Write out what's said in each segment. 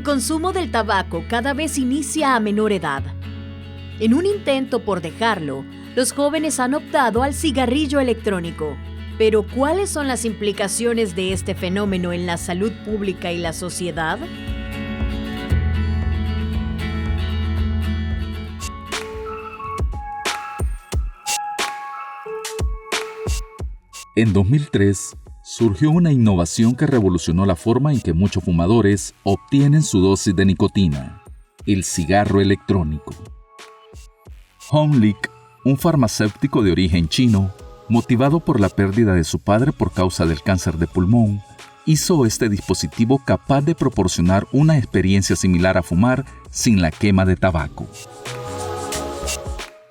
consumo del tabaco cada vez inicia a menor edad. En un intento por dejarlo, los jóvenes han optado al cigarrillo electrónico. Pero, ¿cuáles son las implicaciones de este fenómeno en la salud pública y la sociedad? En 2003, surgió una innovación que revolucionó la forma en que muchos fumadores obtienen su dosis de nicotina: el cigarro electrónico. Honglik, un farmacéutico de origen chino, motivado por la pérdida de su padre por causa del cáncer de pulmón, hizo este dispositivo capaz de proporcionar una experiencia similar a fumar sin la quema de tabaco.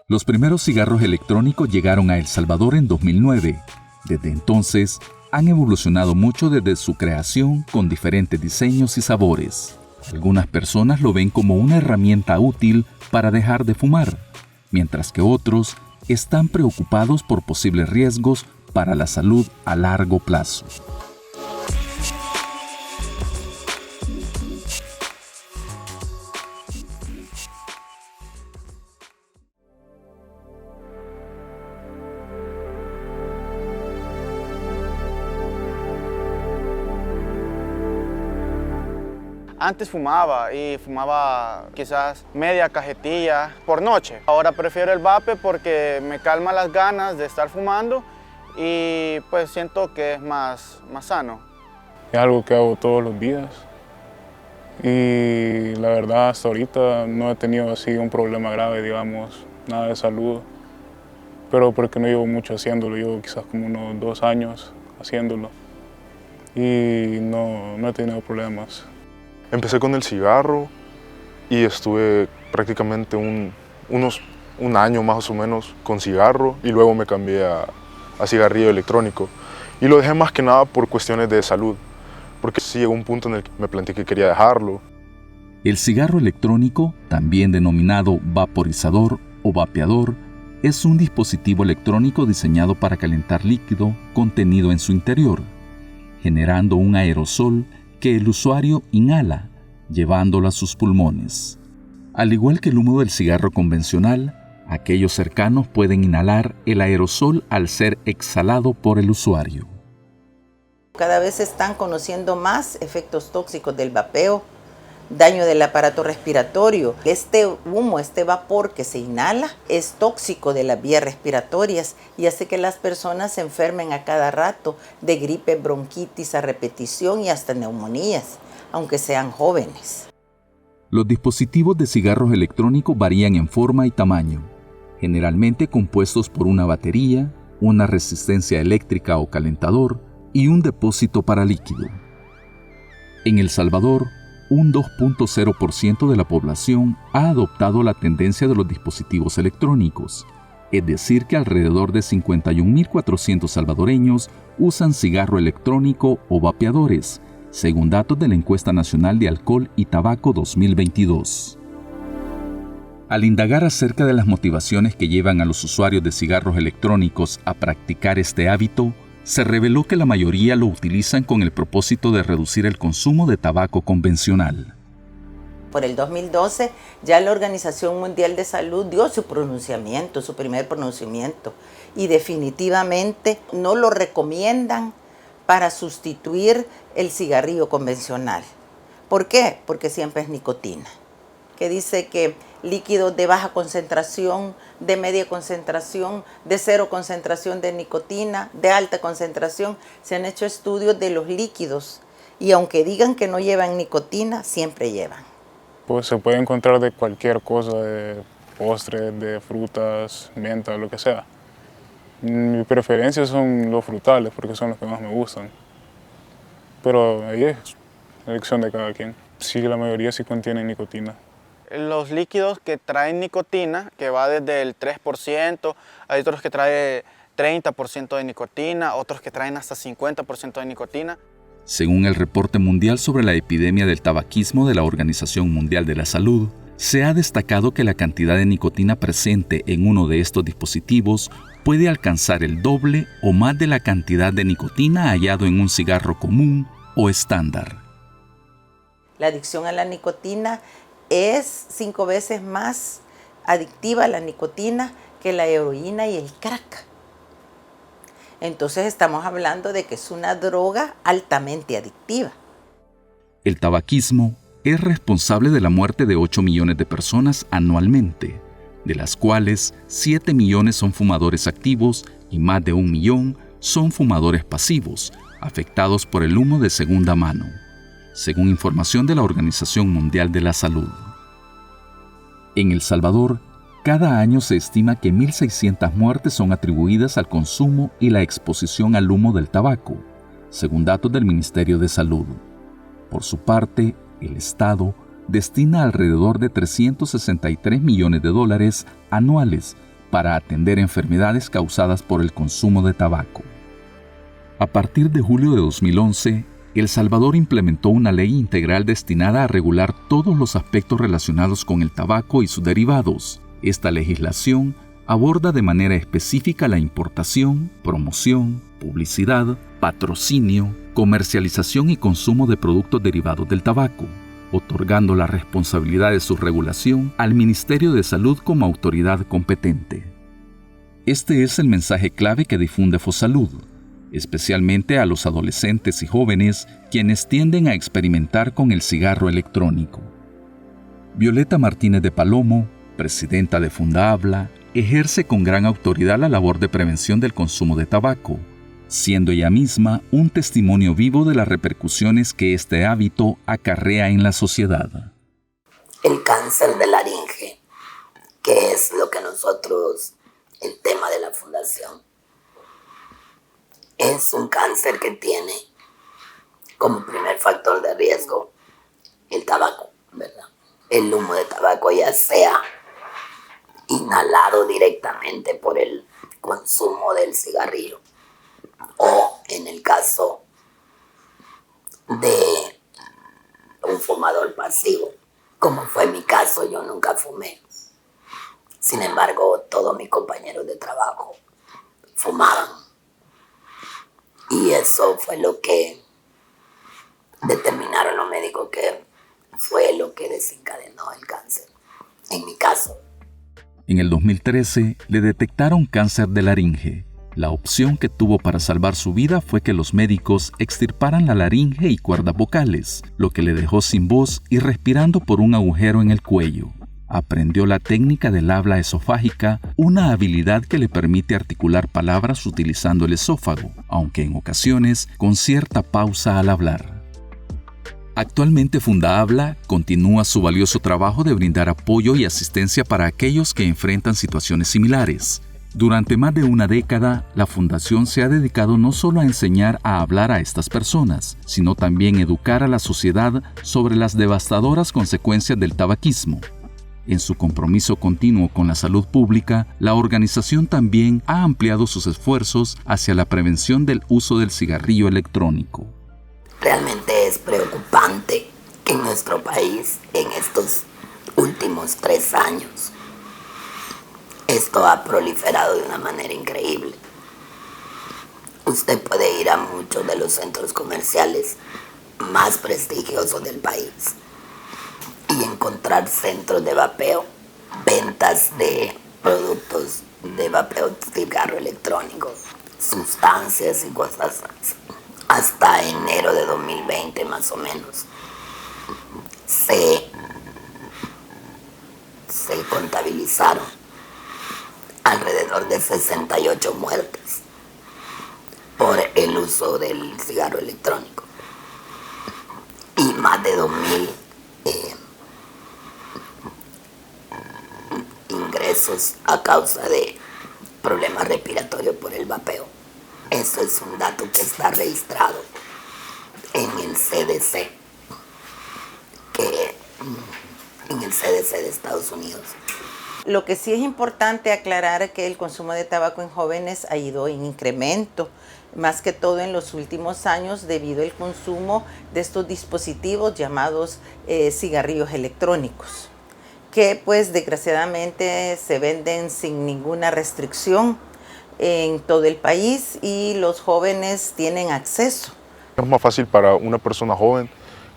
Los primeros cigarros electrónicos llegaron a El Salvador en 2009. Desde entonces, han evolucionado mucho desde su creación con diferentes diseños y sabores. Algunas personas lo ven como una herramienta útil para dejar de fumar, mientras que otros están preocupados por posibles riesgos para la salud a largo plazo. Antes fumaba y fumaba quizás media cajetilla por noche. Ahora prefiero el vape porque me calma las ganas de estar fumando y pues siento que es más sano. Es algo que hago todos los días y la verdad hasta ahorita no he tenido así un problema grave, digamos, nada de salud, pero porque no llevo mucho haciéndolo, llevo quizás como unos 2 años haciéndolo y no he tenido problemas. Empecé con el cigarro y estuve prácticamente un año más o menos con cigarro y luego me cambié a cigarrillo electrónico. Y lo dejé más que nada por cuestiones de salud, porque sí llegó un punto en el que me planteé que quería dejarlo. El cigarro electrónico, también denominado vaporizador o vapeador, es un dispositivo electrónico diseñado para calentar líquido contenido en su interior, generando un aerosol que el usuario inhala, llevándolo a sus pulmones. Al igual que el humo del cigarro convencional, aquellos cercanos pueden inhalar el aerosol al ser exhalado por el usuario. Cada vez se están conociendo más efectos tóxicos del vapeo, daño del aparato respiratorio. Este humo, este vapor que se inhala, es tóxico de las vías respiratorias y hace que las personas se enfermen a cada rato de gripe, bronquitis a repetición y hasta neumonías, aunque sean jóvenes. Los dispositivos de cigarros electrónicos varían en forma y tamaño, generalmente compuestos por una batería, una resistencia eléctrica o calentador y un depósito para líquido. En El Salvador, un 2.0% de la población ha adoptado la tendencia de los dispositivos electrónicos, es decir que alrededor de 51.400 salvadoreños usan cigarro electrónico o vapeadores, según datos de la Encuesta Nacional de Alcohol y Tabaco 2022. Al indagar acerca de las motivaciones que llevan a los usuarios de cigarros electrónicos a practicar este hábito, se reveló que la mayoría lo utilizan con el propósito de reducir el consumo de tabaco convencional. Por el 2012 ya la Organización Mundial de Salud dio su primer pronunciamiento, y definitivamente no lo recomiendan para sustituir el cigarrillo convencional. ¿Por qué? Porque siempre es nicotina, que dice que líquidos de baja concentración, de media concentración, de 0 concentración de nicotina, de alta concentración. Se han hecho estudios de los líquidos y aunque digan que no llevan nicotina, siempre llevan. Pues se puede encontrar de cualquier cosa, de postres, de frutas, menta, lo que sea. Mi preferencia son los frutales porque son los que más me gustan. Pero ahí es elección de cada quien. Sí, la mayoría sí contienen nicotina. Los líquidos que traen nicotina, que va desde el 3%, hay otros que traen 30% de nicotina, otros que traen hasta 50% de nicotina. Según el Reporte Mundial sobre la Epidemia del Tabaquismo de la Organización Mundial de la Salud, se ha destacado que la cantidad de nicotina presente en uno de estos dispositivos puede alcanzar el doble o más de la cantidad de nicotina hallado en un cigarro común o estándar. La adicción a la nicotina es 5 veces más adictiva la nicotina que la heroína y el crack. Entonces estamos hablando de que es una droga altamente adictiva. El tabaquismo es responsable de la muerte de 8 millones de personas anualmente, de las cuales 7 millones son fumadores activos y más de 1 millón son fumadores pasivos, afectados por el humo de segunda mano, según información de la Organización Mundial de la Salud. En El Salvador, cada año se estima que 1.600 muertes son atribuidas al consumo y la exposición al humo del tabaco, según datos del Ministerio de Salud. Por su parte, el Estado destina alrededor de $363 millones anuales para atender enfermedades causadas por el consumo de tabaco. A partir de julio de 2011, El Salvador implementó una ley integral destinada a regular todos los aspectos relacionados con el tabaco y sus derivados. Esta legislación aborda de manera específica la importación, promoción, publicidad, patrocinio, comercialización y consumo de productos derivados del tabaco, otorgando la responsabilidad de su regulación al Ministerio de Salud como autoridad competente. Este es el mensaje clave que difunde Fosalud, especialmente a los adolescentes y jóvenes quienes tienden a experimentar con el cigarro electrónico. Violeta Martínez de Palomo, presidenta de Fundahabla, ejerce con gran autoridad la labor de prevención del consumo de tabaco, siendo ella misma un testimonio vivo de las repercusiones que este hábito acarrea en la sociedad. El cáncer de laringe, que es lo que nosotros, el tema de la fundación, es un cáncer que tiene como primer factor de riesgo el tabaco, ¿verdad? El humo de tabaco, ya sea inhalado directamente por el consumo del cigarrillo o en el caso de un fumador pasivo, como fue mi caso. Yo nunca fumé. Sin embargo, todos mis compañeros de trabajo fumaban. Y eso fue lo que determinaron los médicos que fue lo que desencadenó el cáncer, en mi caso. En el 2013 le detectaron cáncer de laringe. La opción que tuvo para salvar su vida fue que los médicos extirparan la laringe y cuerdas vocales, lo que le dejó sin voz y respirando por un agujero en el cuello. Aprendió la técnica del habla esofágica, una habilidad que le permite articular palabras utilizando el esófago, aunque en ocasiones con cierta pausa al hablar. Actualmente Fundahabla continúa su valioso trabajo de brindar apoyo y asistencia para aquellos que enfrentan situaciones similares. Durante más de una década, la Fundación se ha dedicado no solo a enseñar a hablar a estas personas, sino también educar a la sociedad sobre las devastadoras consecuencias del tabaquismo. En su compromiso continuo con la salud pública, la organización también ha ampliado sus esfuerzos hacia la prevención del uso del cigarrillo electrónico. Realmente es preocupante que en nuestro país, en estos últimos 3 años, esto ha proliferado de una manera increíble. Usted puede ir a muchos de los centros comerciales más prestigiosos del país y encontrar centros de vapeo, ventas de productos de vapeo, cigarro electrónico, sustancias y cosas así. Hasta enero de 2020 más o menos se contabilizaron alrededor de 68 muertes por el uso del cigarro electrónico y más de 2.000 ingresos a causa de problemas respiratorios por el vapeo. Eso es un dato que está registrado en el CDC, de Estados Unidos. Lo que sí es importante aclarar es que el consumo de tabaco en jóvenes ha ido en incremento, más que todo en los últimos años debido al consumo de estos dispositivos llamados cigarrillos electrónicos, que pues desgraciadamente se venden sin ninguna restricción en todo el país y los jóvenes tienen acceso. Es más fácil para una persona joven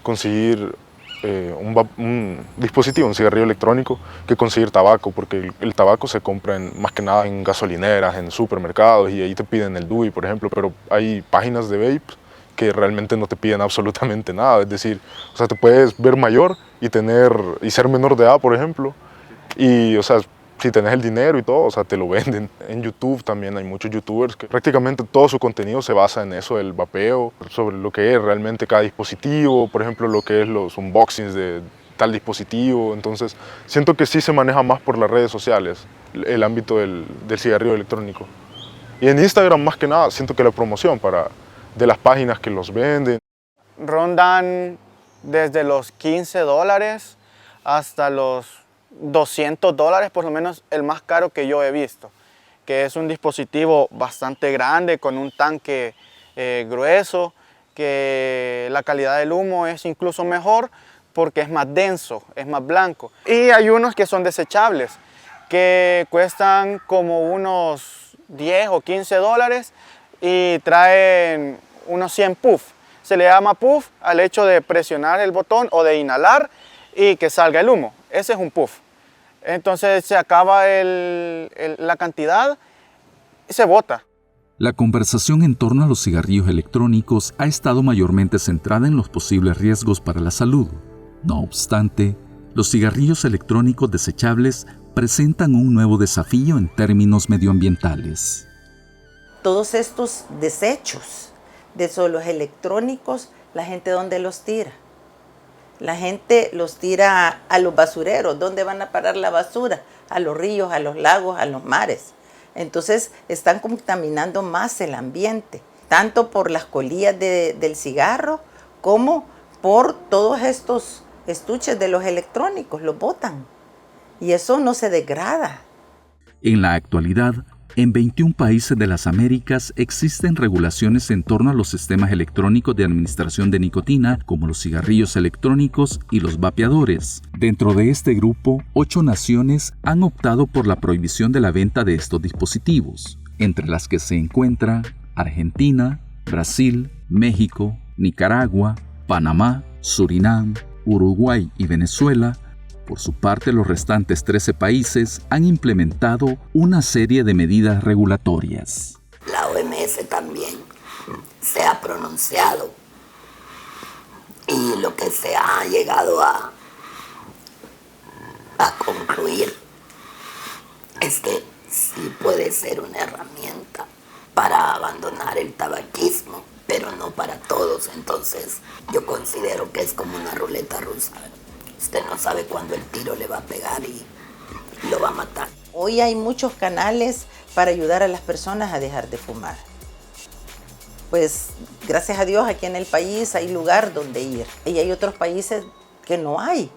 conseguir un dispositivo, un cigarrillo electrónico, que conseguir tabaco, porque el tabaco se compra más que nada en gasolineras, en supermercados, y ahí te piden el DUI, por ejemplo, pero hay páginas de vape que realmente no te piden absolutamente nada, es decir, o sea, te puedes ver mayor y ser menor de edad, por ejemplo, y, o sea, si tenés el dinero y todo, o sea, te lo venden. En YouTube también hay muchos youtubers que prácticamente todo su contenido se basa en eso, el vapeo, sobre lo que es realmente cada dispositivo, por ejemplo, lo que es los unboxings de tal dispositivo. Entonces, siento que sí se maneja más por las redes sociales, el ámbito del cigarrillo electrónico. Y en Instagram, más que nada, siento que la promoción de las páginas que los venden. Rondan desde los $15 hasta los $200, por lo menos el más caro que yo he visto, que es un dispositivo bastante grande con un tanque grueso, que la calidad del humo es incluso mejor porque es más denso, es más blanco. Y hay unos que son desechables, que cuestan como unos $10 o $15 y traen unos 100 puff. Se le llama puff al hecho de presionar el botón o de inhalar y que salga el humo. Ese es un puff. Entonces se acaba la cantidad y se bota. La conversación en torno a los cigarrillos electrónicos ha estado mayormente centrada en los posibles riesgos para la salud. No obstante, los cigarrillos electrónicos desechables presentan un nuevo desafío en términos medioambientales. Todos estos desechos de los electrónicos, la gente ¿dónde los tira? La gente los tira a los basureros. ¿Dónde van a parar la basura? A los ríos, a los lagos, a los mares. Entonces están contaminando más el ambiente, tanto por las colillas del cigarro como por todos estos estuches de los electrónicos, los botan. Y eso no se degrada. En la actualidad, en 21 países de las Américas existen regulaciones en torno a los sistemas electrónicos de administración de nicotina, como los cigarrillos electrónicos y los vapeadores. Dentro de este grupo, 8 naciones han optado por la prohibición de la venta de estos dispositivos, entre las que se encuentra Argentina, Brasil, México, Nicaragua, Panamá, Surinam, Uruguay y Venezuela. Por su parte, los restantes 13 países han implementado una serie de medidas regulatorias. La OMS también se ha pronunciado y lo que se ha llegado a concluir es que sí puede ser una herramienta para abandonar el tabaquismo, pero no para todos. Entonces yo considero que es como una ruleta rusa. Usted no sabe cuándo el tiro le va a pegar y lo va a matar. Hoy hay muchos canales para ayudar a las personas a dejar de fumar. Pues gracias a Dios aquí en el país hay lugar donde ir. Y hay otros países que no hay.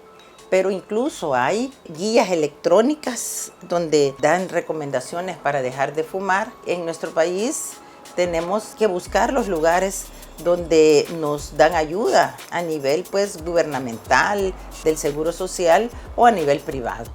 Pero incluso hay guías electrónicas donde dan recomendaciones para dejar de fumar. En nuestro país tenemos que buscar los lugares donde nos dan ayuda a nivel gubernamental, del seguro social o a nivel privado.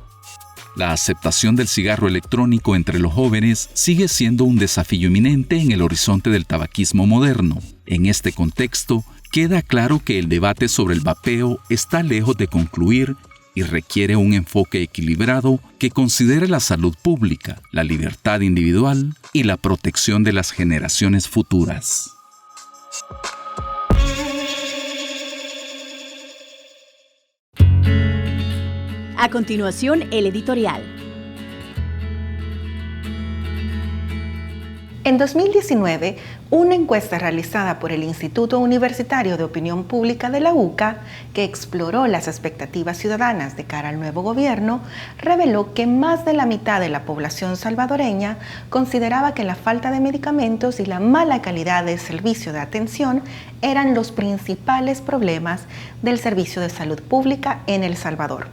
La aceptación del cigarro electrónico entre los jóvenes sigue siendo un desafío inminente en el horizonte del tabaquismo moderno. En este contexto, queda claro que el debate sobre el vapeo está lejos de concluir y requiere un enfoque equilibrado que considere la salud pública, la libertad individual y la protección de las generaciones futuras. A continuación, el editorial. En 2019, una encuesta realizada por el Instituto Universitario de Opinión Pública de la UCA, que exploró las expectativas ciudadanas de cara al nuevo gobierno, reveló que más de la mitad de la población salvadoreña consideraba que la falta de medicamentos y la mala calidad del servicio de atención eran los principales problemas del servicio de salud pública en El Salvador.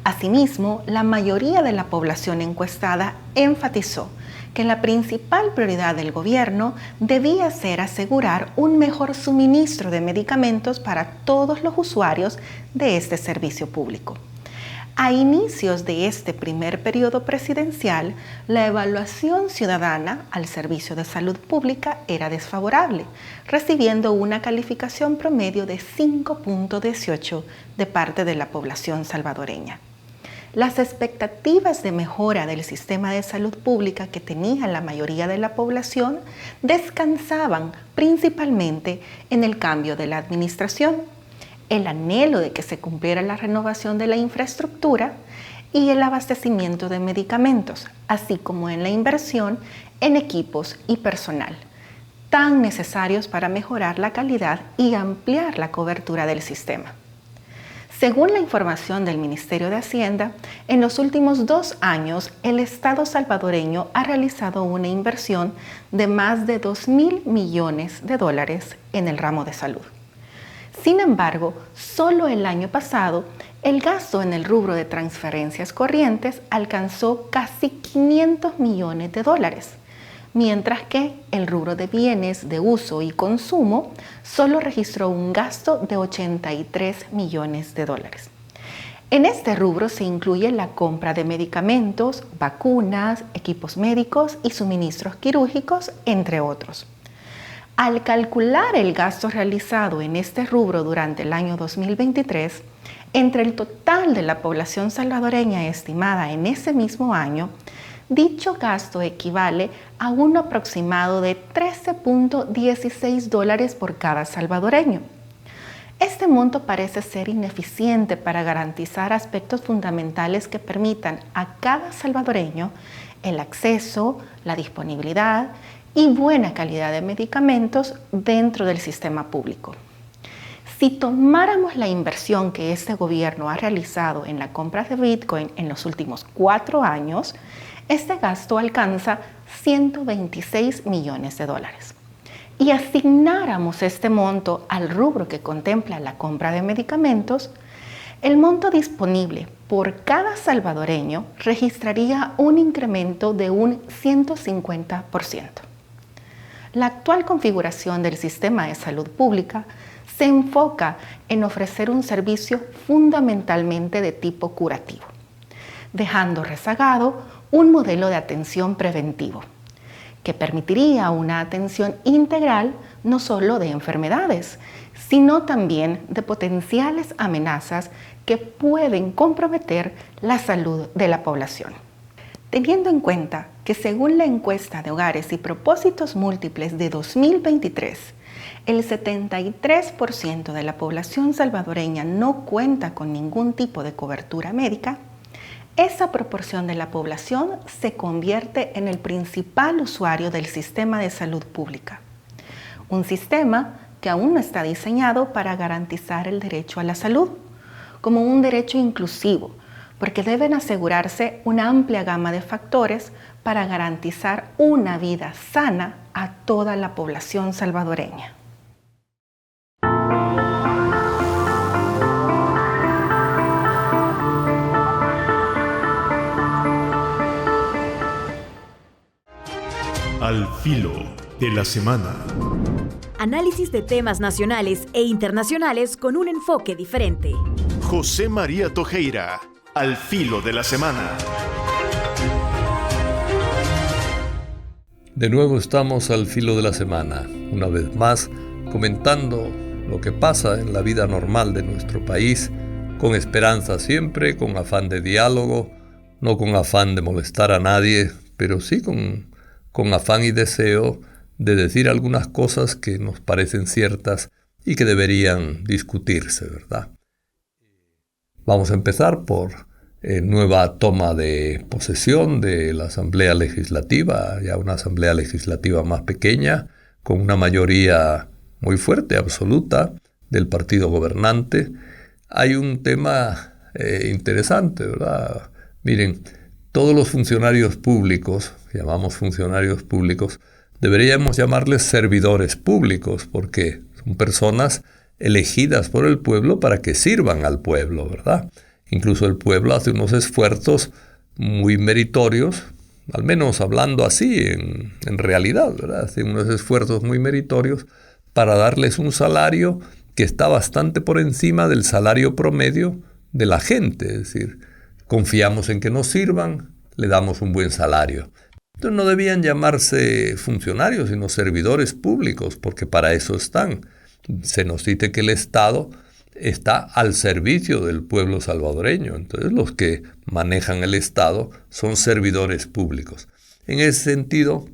Asimismo, la mayoría de la población encuestada enfatizó que la principal prioridad del gobierno debía ser asegurar un mejor suministro de medicamentos para todos los usuarios de este servicio público. A inicios de este primer periodo presidencial, la evaluación ciudadana al servicio de salud pública era desfavorable, recibiendo una calificación promedio de 5.18 de parte de la población salvadoreña. Las expectativas de mejora del sistema de salud pública que tenía la mayoría de la población descansaban principalmente en el cambio de la administración, el anhelo de que se cumpliera la renovación de la infraestructura y el abastecimiento de medicamentos, así como en la inversión en equipos y personal, tan necesarios para mejorar la calidad y ampliar la cobertura del sistema. Según la información del Ministerio de Hacienda, en los últimos 2 años, el Estado salvadoreño ha realizado una inversión de más de $2.000 millones en el ramo de salud. Sin embargo, solo el año pasado, el gasto en el rubro de transferencias corrientes alcanzó casi $500 millones, mientras que el rubro de bienes de uso y consumo solo registró un gasto de $83 millones. En este rubro se incluye la compra de medicamentos, vacunas, equipos médicos y suministros quirúrgicos, entre otros. Al calcular el gasto realizado en este rubro durante el año 2023, entre el total de la población salvadoreña estimada en ese mismo año, dicho gasto equivale a un aproximado de $13.16 por cada salvadoreño. Este monto parece ser ineficiente para garantizar aspectos fundamentales que permitan a cada salvadoreño el acceso, la disponibilidad y buena calidad de medicamentos dentro del sistema público. Si tomáramos la inversión que este gobierno ha realizado en la compra de Bitcoin en los últimos 4 años, este gasto alcanza $126 millones. Y asignáramos este monto al rubro que contempla la compra de medicamentos, el monto disponible por cada salvadoreño registraría un incremento de un 150%. La actual configuración del sistema de salud pública se enfoca en ofrecer un servicio fundamentalmente de tipo curativo, dejando rezagado un modelo de atención preventivo, que permitiría una atención integral no solo de enfermedades, sino también de potenciales amenazas que pueden comprometer la salud de la población. Teniendo en cuenta que según la encuesta de hogares y propósitos múltiples de 2023, el 73% de la población salvadoreña no cuenta con ningún tipo de cobertura médica, esa proporción de la población se convierte en el principal usuario del sistema de salud pública. Un sistema que aún no está diseñado para garantizar el derecho a la salud, como un derecho inclusivo, porque deben asegurarse una amplia gama de factores para garantizar una vida sana a toda la población salvadoreña. Al filo de la semana. Análisis de temas nacionales e internacionales con un enfoque diferente. José María Tojeira, al filo de la semana. De nuevo estamos al filo de la semana, una vez más comentando lo que pasa en la vida normal de nuestro país, con esperanza siempre, con afán de diálogo, no con afán de molestar a nadie, pero sí con afán y deseo de decir algunas cosas que nos parecen ciertas y que deberían discutirse, ¿verdad? Vamos a empezar por nueva toma de posesión de la Asamblea Legislativa, ya una Asamblea Legislativa más pequeña, con una mayoría muy fuerte, absoluta, del partido gobernante. Hay un tema interesante, ¿verdad? Miren, todos los funcionarios públicos, llamamos funcionarios públicos, deberíamos llamarles servidores públicos, porque son personas elegidas por el pueblo para que sirvan al pueblo, ¿verdad? Incluso el pueblo hace unos esfuerzos muy meritorios, al menos hablando así en realidad, ¿verdad? Hace unos esfuerzos muy meritorios para darles un salario que está bastante por encima del salario promedio de la gente, es decir, confiamos en que nos sirvan, le damos un buen salario. Entonces no debían llamarse funcionarios, sino servidores públicos, porque para eso están. Se nos dice que el Estado está al servicio del pueblo salvadoreño. Entonces los que manejan el Estado son servidores públicos. En ese sentido,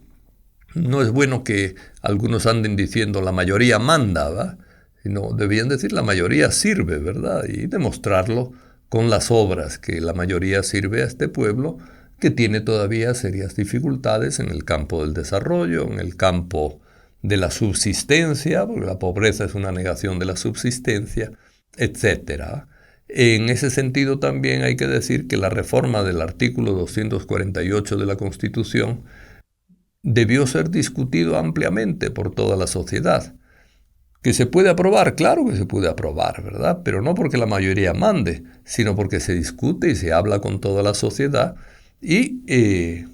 no es bueno que algunos anden diciendo la mayoría manda, ¿verdad? Sino debían decir la mayoría sirve, ¿verdad? Y demostrarlo con las obras, que la mayoría sirve a este pueblo que tiene todavía serias dificultades en el campo del desarrollo, en el campo de la subsistencia, porque la pobreza es una negación de la subsistencia, etc. En ese sentido también hay que decir que la reforma del artículo 248 de la Constitución debió ser discutido ampliamente por toda la sociedad. ¿Que se puede aprobar? Claro que se puede aprobar, ¿verdad? Pero no porque la mayoría mande, sino porque se discute y se habla con toda la sociedad y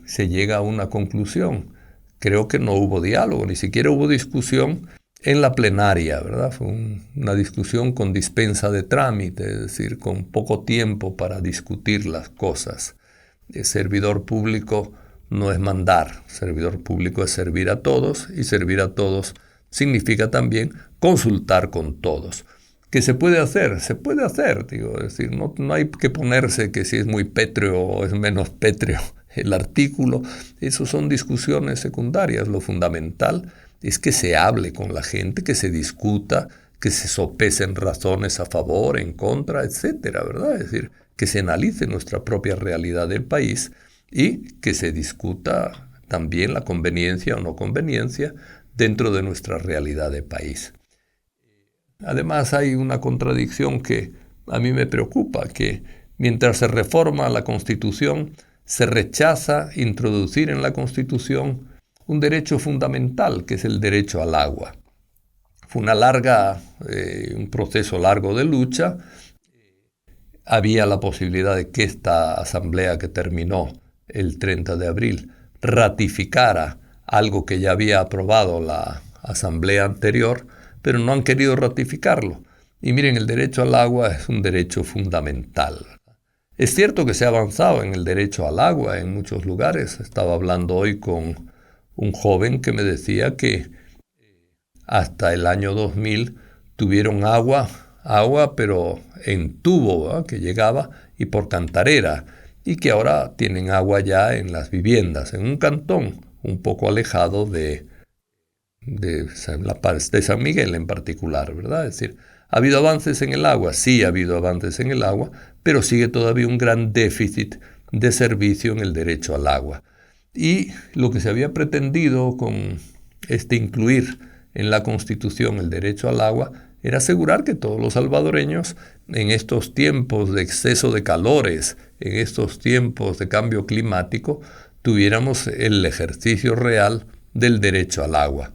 se llega a una conclusión. Creo que no hubo diálogo, ni siquiera hubo discusión en la plenaria, ¿verdad? Fue una discusión con dispensa de trámite, es decir, con poco tiempo para discutir las cosas. El servidor público no es mandar, servidor público es servir a todos, y servir a todos significa también consultar con todos. ¿Qué se puede hacer? Se puede hacer, digo, es decir, no hay que ponerse que si es muy pétreo o es menos pétreo el artículo. Eso son discusiones secundarias. Lo fundamental es que se hable con la gente, que se discuta, que se sopesen razones a favor, en contra, etcétera, ¿verdad? Es decir, que se analice nuestra propia realidad del país y que se discuta también la conveniencia o no conveniencia dentro de nuestra realidad de país. Además, hay una contradicción que a mí me preocupa, que mientras se reforma la Constitución, se rechaza introducir en la Constitución un derecho fundamental, que es el derecho al agua. Fue un proceso largo de lucha. Había la posibilidad de que esta asamblea que terminó el 30 de abril ratificara algo que ya había aprobado la asamblea anterior, pero no han querido ratificarlo. Y miren, el derecho al agua es un derecho fundamental. Es cierto que se ha avanzado en el derecho al agua en muchos lugares. Estaba hablando hoy con un joven que me decía que hasta el año 2000 tuvieron agua, pero en tubo, ¿verdad?, que llegaba, y por cantarera, y que ahora tienen agua ya en las viviendas, en un cantón un poco alejado de San Miguel en particular, ¿verdad? Es decir, ¿ha habido avances en el agua? Sí, ha habido avances en el agua, pero sigue todavía un gran déficit de servicio en el derecho al agua. Y lo que se había pretendido con incluir en la Constitución el derecho al agua era asegurar que todos los salvadoreños, en estos tiempos de exceso de calores, en estos tiempos de cambio climático, tuviéramos el ejercicio real del derecho al agua.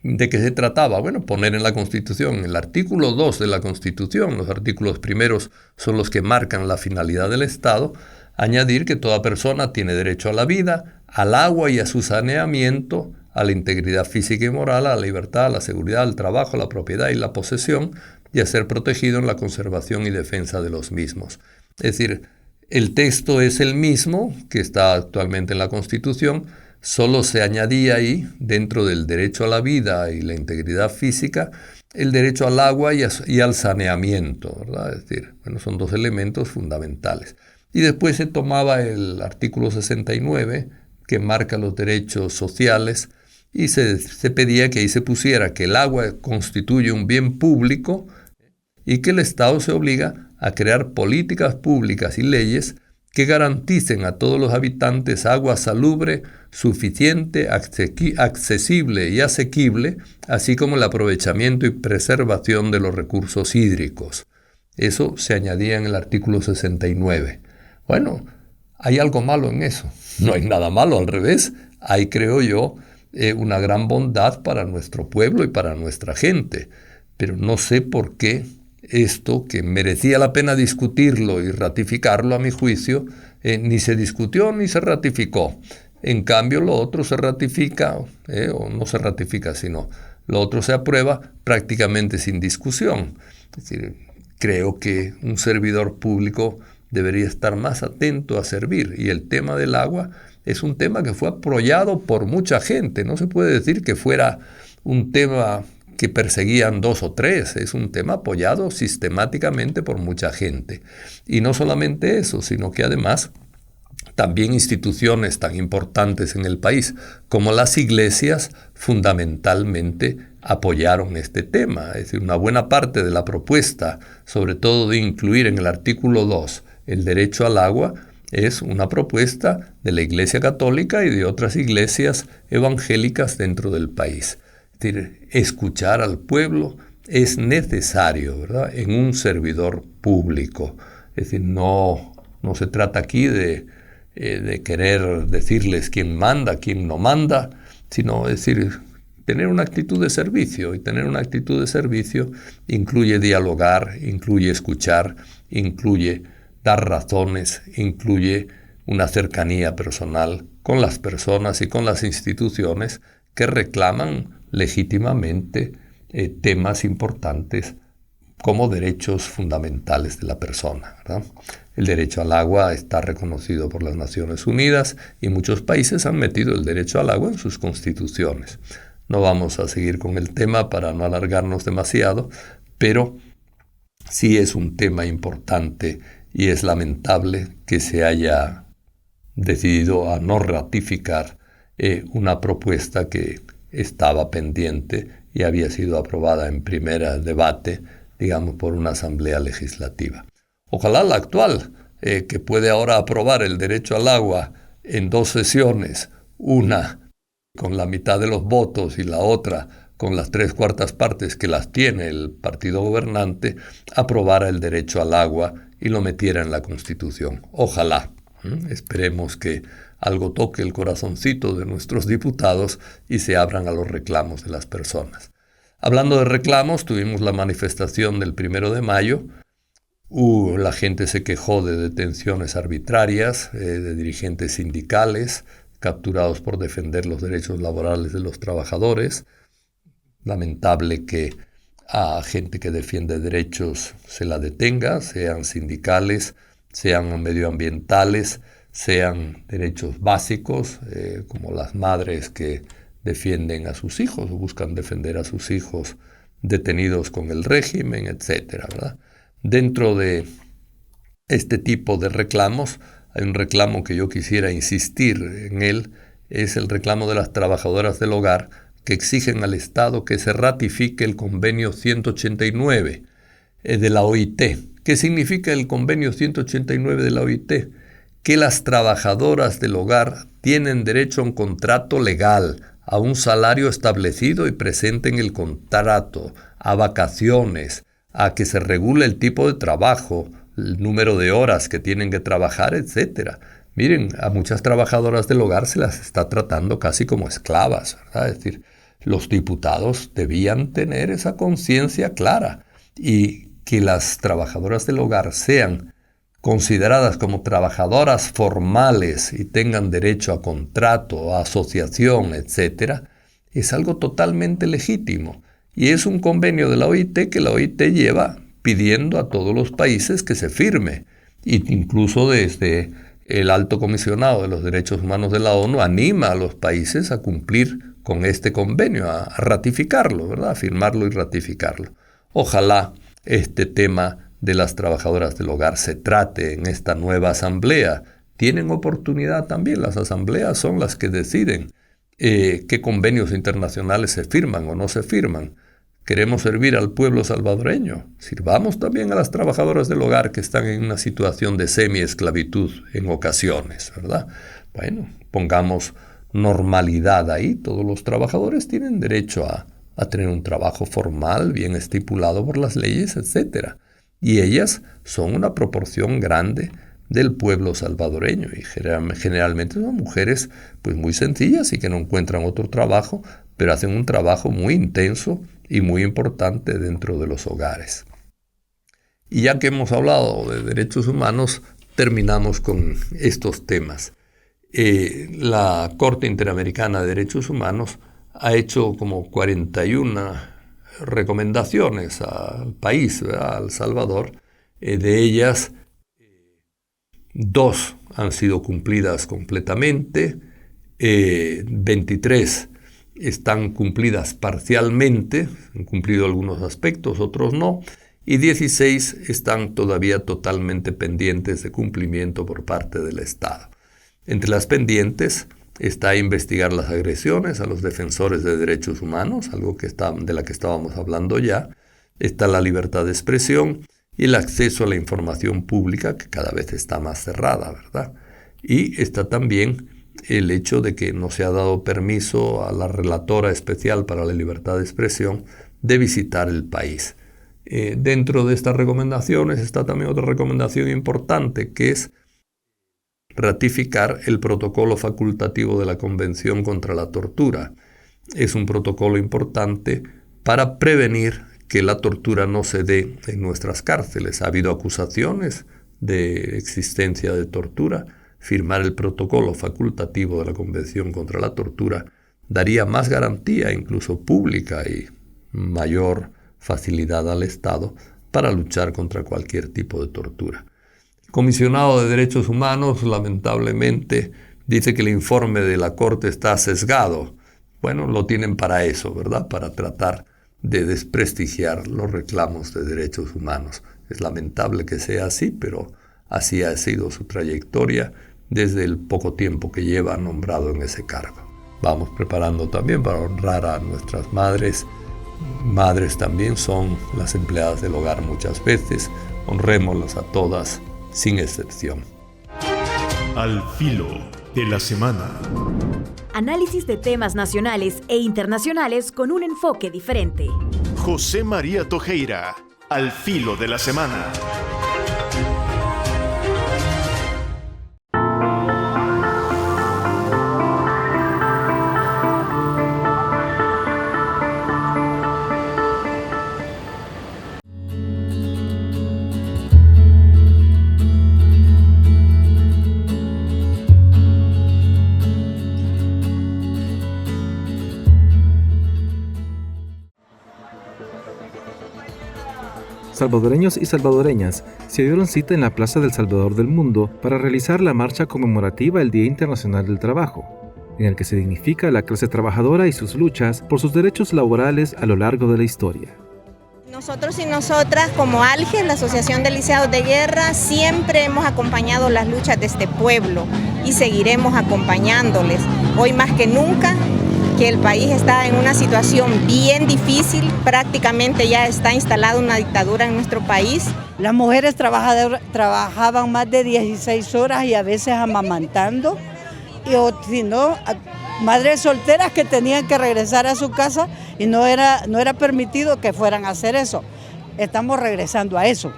¿De qué se trataba? Bueno, poner en la Constitución, en el artículo 2 de la Constitución, los artículos primeros son los que marcan la finalidad del Estado, añadir que toda persona tiene derecho a la vida, al agua y a su saneamiento, a la integridad física y moral, a la libertad, a la seguridad, al trabajo, a la propiedad y la posesión, y a ser protegido en la conservación y defensa de los mismos. Es decir, el texto es el mismo que está actualmente en la Constitución, solo se añadía ahí, dentro del derecho a la vida y la integridad física, el derecho al agua y al saneamiento, ¿verdad? Es decir, bueno, son dos elementos fundamentales. Y después se tomaba el artículo 69, que marca los derechos sociales, y se pedía que ahí se pusiera que el agua constituye un bien público y que el Estado se obliga a crear políticas públicas y leyes que garanticen a todos los habitantes agua salubre, suficiente, accesible y asequible, así como el aprovechamiento y preservación de los recursos hídricos. Eso se añadía en el artículo 69. Bueno, ¿hay algo malo en eso? No hay nada malo, al revés. Hay, creo yo, una gran bondad para nuestro pueblo y para nuestra gente. Pero no sé por qué esto, que merecía la pena discutirlo y ratificarlo, a mi juicio, ni se discutió ni se ratificó. En cambio, lo otro se ratifica, o no se ratifica, sino lo otro se aprueba prácticamente sin discusión. Es decir, creo que un servidor público debería estar más atento a servir. Y el tema del agua es un tema que fue apoyado por mucha gente. No se puede decir que fuera un tema que perseguían 2 o 3. Es un tema apoyado sistemáticamente por mucha gente. Y no solamente eso, sino que además también instituciones tan importantes en el país como las iglesias fundamentalmente apoyaron este tema. Es decir, una buena parte de la propuesta, sobre todo de incluir en el artículo 2 el derecho al agua, es una propuesta de la Iglesia Católica y de otras iglesias evangélicas dentro del país. Es decir, escuchar al pueblo es necesario, ¿verdad?, en un servidor público. Es decir, no se trata aquí de querer decirles quién manda, quién no manda, sino decir, tener una actitud de servicio. Y tener una actitud de servicio incluye dialogar, incluye escuchar, incluye dar razones, incluye una cercanía personal con las personas y con las instituciones que reclaman legítimamente temas importantes como derechos fundamentales de la persona, ¿verdad? El derecho al agua está reconocido por las Naciones Unidas y muchos países han metido el derecho al agua en sus constituciones. No vamos a seguir con el tema para no alargarnos demasiado, pero sí es un tema importante y es lamentable que se haya decidido a no ratificar una propuesta que estaba pendiente y había sido aprobada en primer debate, digamos, por una asamblea legislativa. Ojalá la actual, que puede ahora aprobar el derecho al agua en 2 sesiones, una con la mitad de los votos y la otra con las 3/4 partes que las tiene el partido gobernante, aprobara el derecho al agua y lo metiera en la Constitución. Ojalá. Esperemos que algo toque el corazoncito de nuestros diputados y se abran a los reclamos de las personas. Hablando de reclamos, tuvimos la manifestación del 1 de mayo. La gente se quejó de detenciones arbitrarias, de dirigentes sindicales capturados por defender los derechos laborales de los trabajadores. Lamentable que a gente que defiende derechos se la detenga, sean sindicales, sean medioambientales, sean derechos básicos, como las madres que defienden a sus hijos o buscan defender a sus hijos detenidos con el régimen, etcétera, ¿verdad? Dentro de este tipo de reclamos, hay un reclamo que yo quisiera insistir en él, es el reclamo de las trabajadoras del hogar que exigen al Estado que se ratifique el convenio 189 de la OIT. ¿Qué significa el convenio 189 de la OIT? Que las trabajadoras del hogar tienen derecho a un contrato legal, a un salario establecido y presente en el contrato, a vacaciones, a que se regule el tipo de trabajo, el número de horas que tienen que trabajar, etc. Miren, a muchas trabajadoras del hogar se las está tratando casi como esclavas, ¿verdad? Es decir, los diputados debían tener esa conciencia clara y que las trabajadoras del hogar sean consideradas como trabajadoras formales y tengan derecho a contrato, a asociación, etc., es algo totalmente legítimo. Y es un convenio de la OIT que la OIT lleva pidiendo a todos los países que se firme. Y incluso desde el Alto Comisionado de los Derechos Humanos de la ONU anima a los países a cumplir con este convenio, a ratificarlo, ¿verdad? A firmarlo y ratificarlo. Ojalá este tema de las trabajadoras del hogar se trate en esta nueva asamblea. Tienen oportunidad también, las asambleas son las que deciden qué convenios internacionales se firman o no se firman. Queremos servir al pueblo salvadoreño. Sirvamos también a las trabajadoras del hogar que están en una situación de semi-esclavitud en ocasiones, ¿verdad? Bueno, pongamos normalidad ahí. Todos los trabajadores tienen derecho a tener un trabajo formal, bien estipulado por las leyes, etc. Y ellas son una proporción grande del pueblo salvadoreño y generalmente son mujeres pues muy sencillas y que no encuentran otro trabajo, pero hacen un trabajo muy intenso y muy importante dentro de los hogares. Y ya que hemos hablado de derechos humanos, terminamos con estos temas. La Corte Interamericana de Derechos Humanos ha hecho como 41 recomendaciones al país, ¿verdad?, a El Salvador. De ellas, 2 han sido cumplidas completamente, 23 están cumplidas parcialmente, han cumplido algunos aspectos, otros no, y 16 están todavía totalmente pendientes de cumplimiento por parte del Estado. Entre las pendientes está investigar las agresiones a los defensores de derechos humanos, algo de la que estábamos hablando ya. Está la libertad de expresión y el acceso a la información pública, que cada vez está más cerrada, ¿verdad? Y está también el hecho de que no se ha dado permiso a la relatora especial para la libertad de expresión de visitar el país. Dentro de estas recomendaciones está también otra recomendación importante, que es ratificar el protocolo facultativo de la Convención contra la Tortura. Es un protocolo importante para prevenir que la tortura no se dé en nuestras cárceles. Ha habido acusaciones de existencia de tortura. Firmar el protocolo facultativo de la Convención contra la Tortura daría más garantía, incluso pública, y mayor facilidad al Estado para luchar contra cualquier tipo de tortura. El comisionado de Derechos Humanos, lamentablemente, dice que el informe de la Corte está sesgado. Bueno, lo tienen para eso, ¿verdad? Para tratar de desprestigiar los reclamos de derechos humanos. Es lamentable que sea así, pero así ha sido su trayectoria desde el poco tiempo que lleva nombrado en ese cargo. Vamos preparando también para honrar a nuestras madres. Madres también son las empleadas del hogar muchas veces. Honrémoslas a todas, sin excepción. Al filo de la semana. Análisis de temas nacionales e internacionales con un enfoque diferente. José María Tojeira, al filo de la semana. Salvadoreños y salvadoreñas se dieron cita en la Plaza del Salvador del Mundo para realizar la marcha conmemorativa del Día Internacional del Trabajo, en el que se dignifica a la clase trabajadora y sus luchas por sus derechos laborales a lo largo de la historia. Nosotros y nosotras, como ALGE, la Asociación de Liceados de Guerra, siempre hemos acompañado las luchas de este pueblo y seguiremos acompañándoles. Hoy más que nunca, que el país está en una situación bien difícil, prácticamente ya está instalada una dictadura en nuestro país. Las mujeres trabajaban más de 16 horas y a veces amamantando, o si no, madres solteras que tenían que regresar a su casa y no era permitido que fueran a hacer eso. Estamos regresando a eso,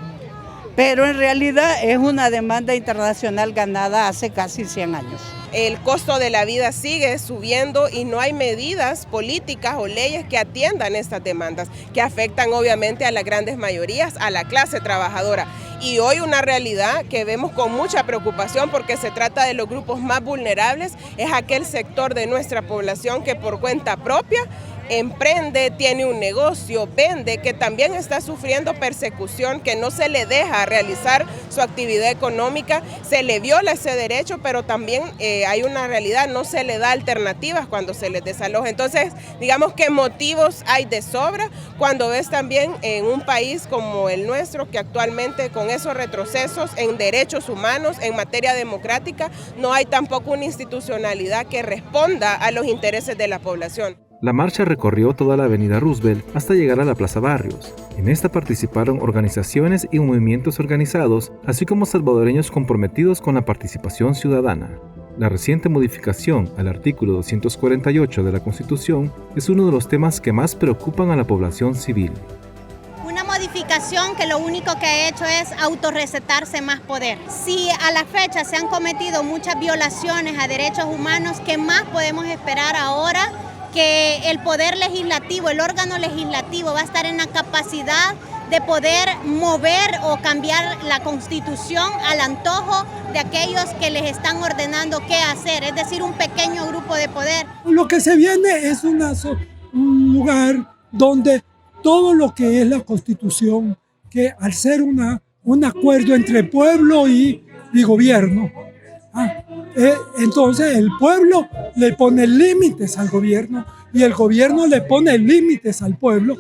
pero en realidad es una demanda internacional ganada hace casi 100 años. El costo de la vida sigue subiendo y no hay medidas políticas o leyes que atiendan estas demandas, que afectan obviamente a las grandes mayorías, a la clase trabajadora. Y hoy una realidad que vemos con mucha preocupación porque se trata de los grupos más vulnerables, es aquel sector de nuestra población que por cuenta propia emprende, tiene un negocio, vende, que también está sufriendo persecución, que no se le deja realizar su actividad económica, se le viola ese derecho, pero también hay una realidad, no se le da alternativas cuando se les desaloja. Entonces, digamos que motivos hay de sobra cuando ves también en un país como el nuestro, que actualmente con esos retrocesos en derechos humanos, en materia democrática, no hay tampoco una institucionalidad que responda a los intereses de la población. La marcha recorrió toda la avenida Roosevelt hasta llegar a la Plaza Barrios. En esta participaron organizaciones y movimientos organizados, así como salvadoreños comprometidos con la participación ciudadana. La reciente modificación al artículo 248 de la Constitución es uno de los temas que más preocupan a la población civil. Una modificación que lo único que ha hecho es autorrecetarse más poder. Si a la fecha se han cometido muchas violaciones a derechos humanos, ¿qué más podemos esperar ahora? Que el poder legislativo, el órgano legislativo va a estar en la capacidad de poder mover o cambiar la Constitución al antojo de aquellos que les están ordenando qué hacer, es decir, un pequeño grupo de poder. Lo que se viene es un lugar donde todo lo que es la Constitución, que al ser un acuerdo entre pueblo y y gobierno. Entonces el pueblo le pone límites al gobierno y el gobierno le pone límites al pueblo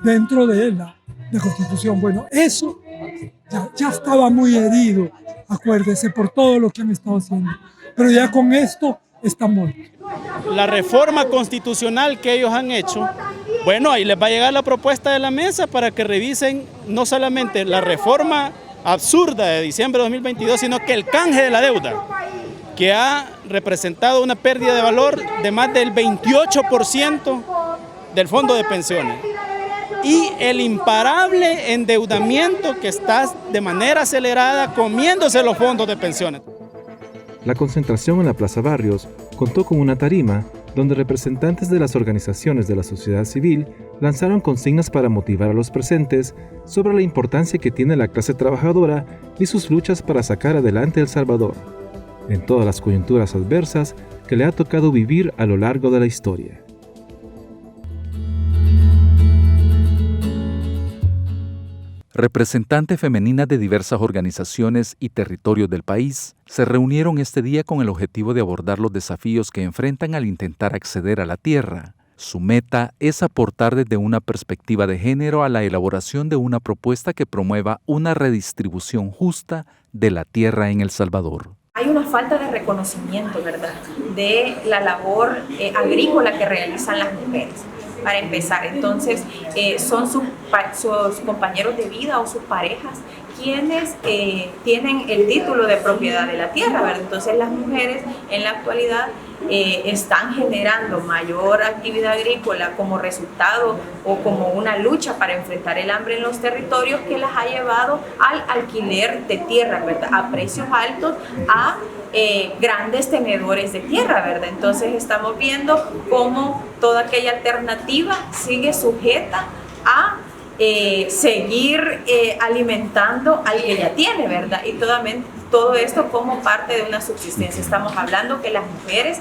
dentro de la Constitución. Bueno, eso ya estaba muy herido, acuérdese, por todo lo que han estado haciendo. Pero ya con esto está muerto. La reforma constitucional que ellos han hecho, bueno, ahí les va a llegar la propuesta de la mesa para que revisen no solamente la reforma absurda de diciembre de 2022, sino que el canje de la deuda, que ha representado una pérdida de valor de más del 28% del fondo de pensiones. Y el imparable endeudamiento que está de manera acelerada comiéndose los fondos de pensiones. La concentración en la Plaza Barrios contó con una tarima donde representantes de las organizaciones de la sociedad civil lanzaron consignas para motivar a los presentes sobre la importancia que tiene la clase trabajadora y sus luchas para sacar adelante El Salvador, en todas las coyunturas adversas que le ha tocado vivir a lo largo de la historia. Representantes femeninas de diversas organizaciones y territorios del país se reunieron este día con el objetivo de abordar los desafíos que enfrentan al intentar acceder a la tierra. Su meta es aportar desde una perspectiva de género a la elaboración de una propuesta que promueva una redistribución justa de la tierra en El Salvador. Hay una falta de reconocimiento, ¿verdad?, de la labor agrícola que realizan las mujeres. Para empezar, entonces son sus compañeros de vida o sus parejas quienes tienen el título de propiedad de la tierra, ¿verdad? Entonces las mujeres en la actualidad están generando mayor actividad agrícola como resultado o como una lucha para enfrentar el hambre en los territorios que las ha llevado al alquiler de tierra, ¿verdad?, a precios altos, a grandes tenedores de tierra, ¿verdad? Entonces estamos viendo cómo toda aquella alternativa sigue sujeta a seguir alimentando al que ya tiene, ¿verdad? Y todo esto como parte de una subsistencia. Estamos hablando que las mujeres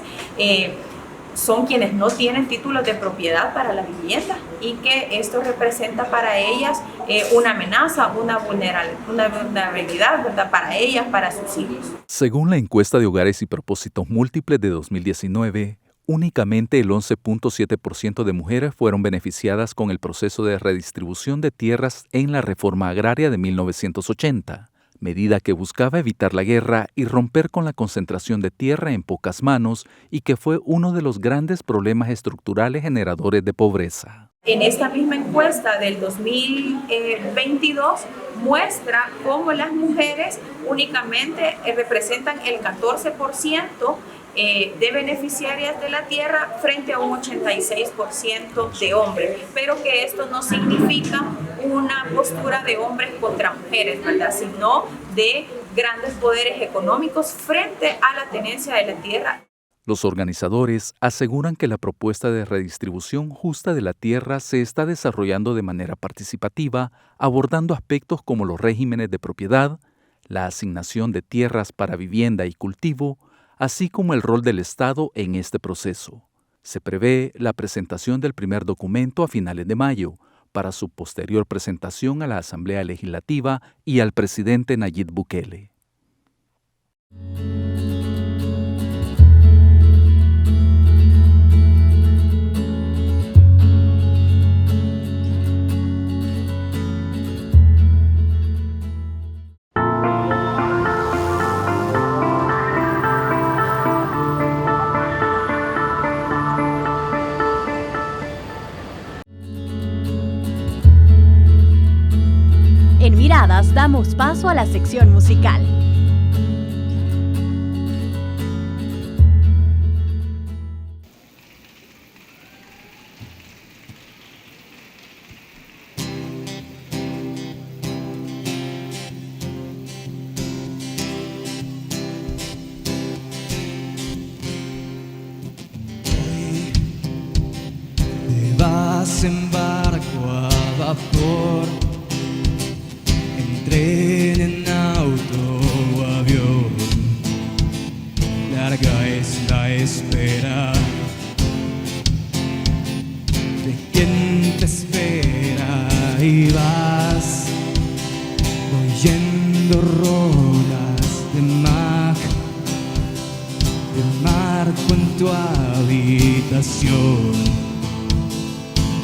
son quienes no tienen títulos de propiedad para la vivienda y que esto representa para ellas una amenaza, una vulnerabilidad, ¿verdad?, para ellas, para sus hijos. Según la encuesta de Hogares y Propósitos Múltiples de 2019, únicamente el 11.7% de mujeres fueron beneficiadas con el proceso de redistribución de tierras en la reforma agraria de 1980, medida que buscaba evitar la guerra y romper con la concentración de tierra en pocas manos y que fue uno de los grandes problemas estructurales generadores de pobreza. En esta misma encuesta del 2022 muestra cómo las mujeres únicamente representan el 14% de beneficiarias de la tierra frente a un 86% de hombres, pero que esto no significa una postura de hombres contra mujeres, ¿verdad?, sino de grandes poderes económicos frente a la tenencia de la tierra. Los organizadores aseguran que la propuesta de redistribución justa de la tierra se está desarrollando de manera participativa, abordando aspectos como los regímenes de propiedad, la asignación de tierras para vivienda y cultivo, así como el rol del Estado en este proceso. Se prevé la presentación del primer documento a finales de mayo, para su posterior presentación a la Asamblea Legislativa y al presidente Nayib Bukele. En Miradas damos paso a la sección musical. Te vas en barco a vapor, tren, en auto o avión, larga es la espera de quien te espera y vas oyendo rolas de tu habitación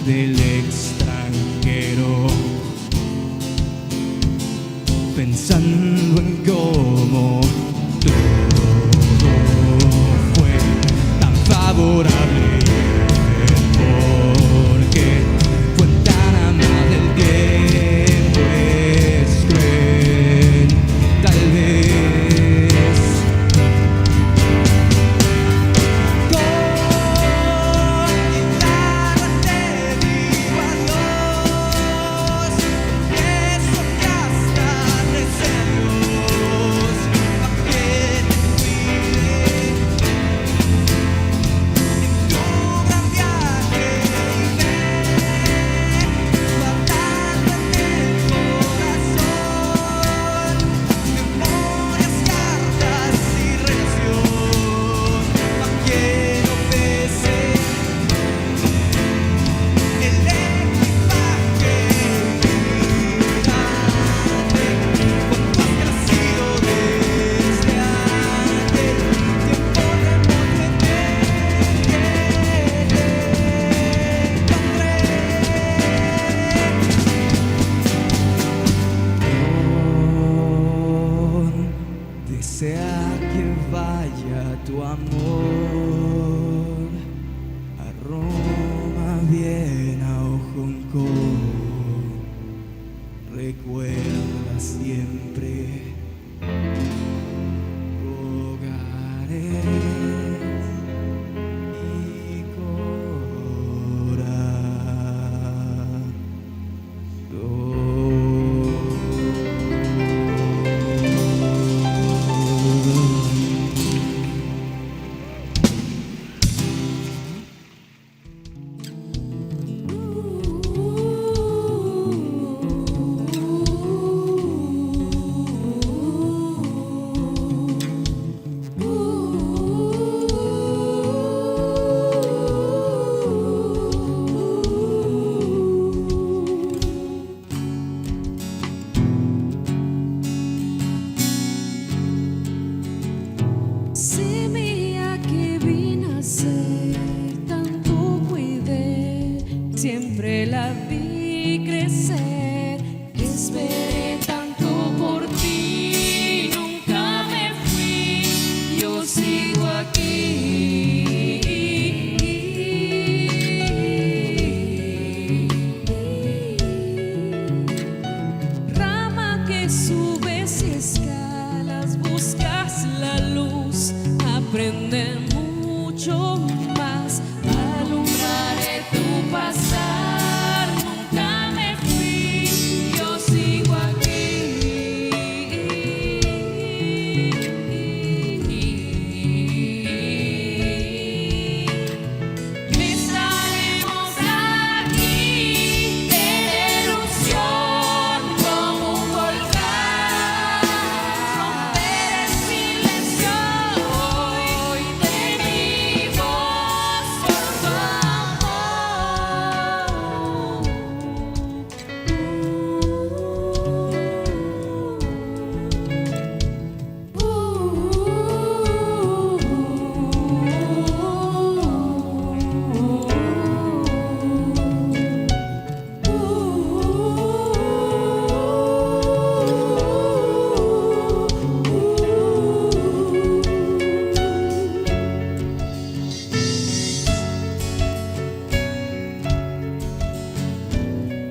del extranjero, pensando en cómo todo fue tan favorable. Porque fue tan amable el tiempo, es cruel, tal vez. Con guitarra te digo adiós, eso que hasta deseos, pa' que te cuide en tu gran viaje y ve guardando en el corazón memorias, cartas y relación, pa' que no pese el equipaje. Mírate cuánto has crecido desde aquel tiempo remoto en el que te encontré. Donde sea que vaya tu amor, a Roma, Viena o Hong Kong, recuerda siempre hogares y Semilla que vi nacer, tanto cuidé, siempre la vi crecer, esperé tanto por ti, nunca me fui, yo sigo aquí. Rama que subes y escalas, buscas la luz, aprende mucho más, alumbraré tu pasar, nunca me fui, yo sigo aquí. Estaremos aquí en erupción como un volcán, romper el silencio hoy de mi voz por tu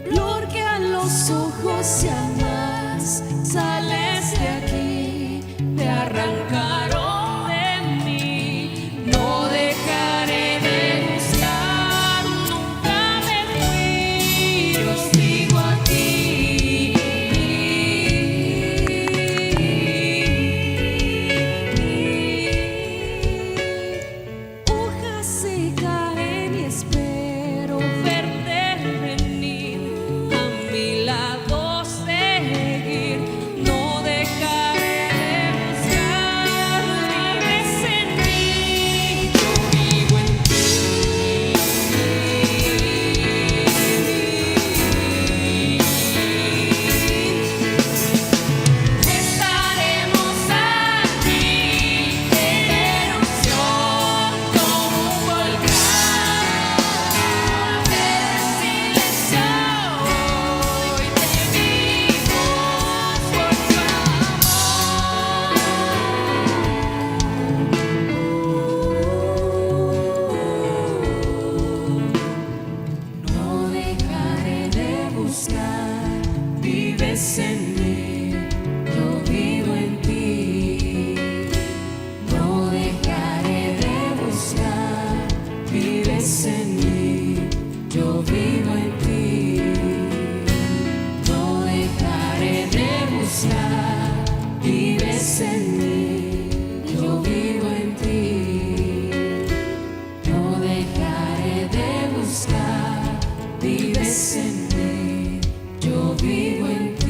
flor que a los ojos llamas, sales de aquí, te arrancaron de mí, no dejaré de buscar, nunca me fui, yo sigo aquí. Hojas se caen y espero verte venir, a mi lado seguir, no dejaré de buscar, vives en mí, yo vivo en ti. Estaremos aquí en erupción como vives en mí, yo vivo en ti. No dejaré de buscar, vives en mí, yo vivo en ti. No dejaré de buscar, vives en mí, yo vivo en ti.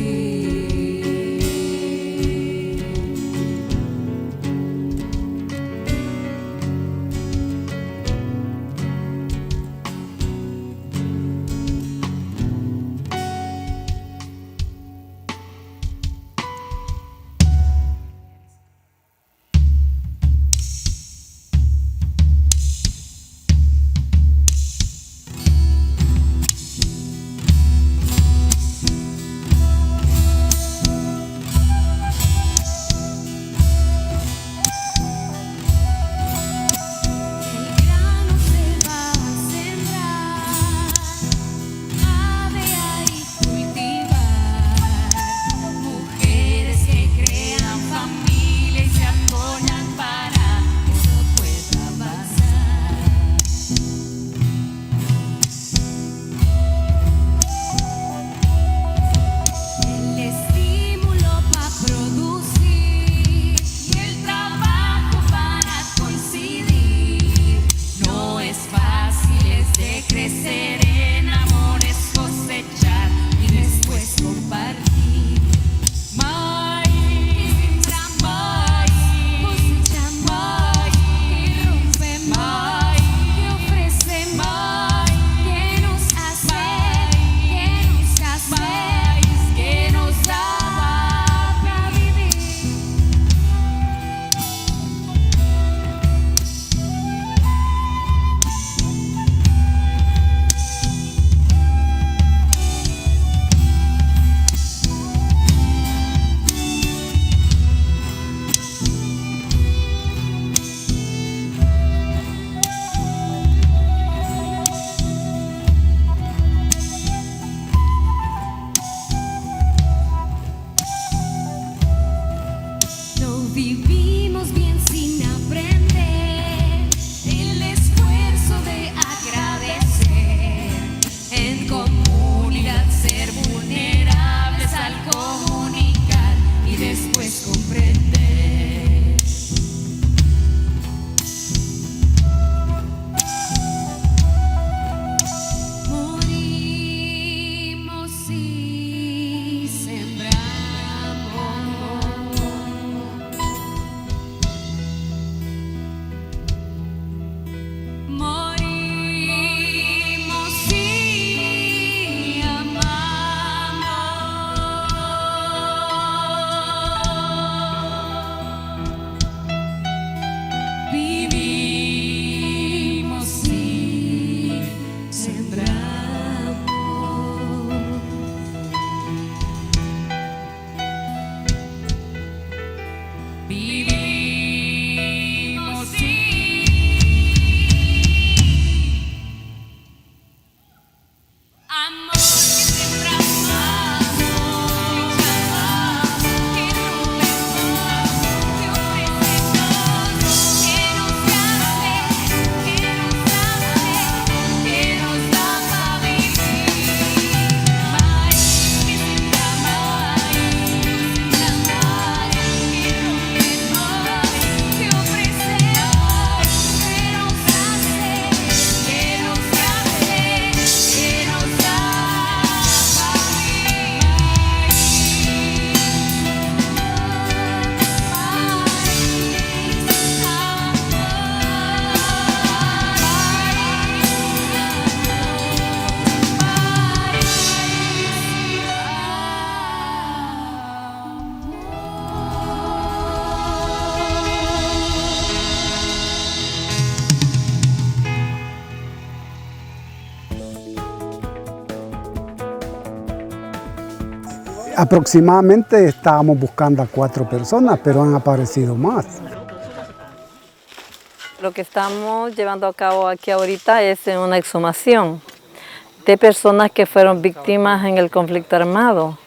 Vivimos bien sin aprender el esfuerzo de agradecer. En comunidad ser vulnerables al comunicar y después comprender. Morimos y sembramos. Morimos y amamos. Vivimos y sembramos. Vivimos y amor que sembramos, que rompemos, que ofrecemos, que nos hace, que nos da para vivir. Maíz que sembramos, que rompemos, que ofrecemos, que nos hace, que nos da. Aproximadamente estábamos buscando a 4 personas, pero han aparecido más. Lo que estamos llevando a cabo aquí ahorita es una exhumación de personas que fueron víctimas en el conflicto armado.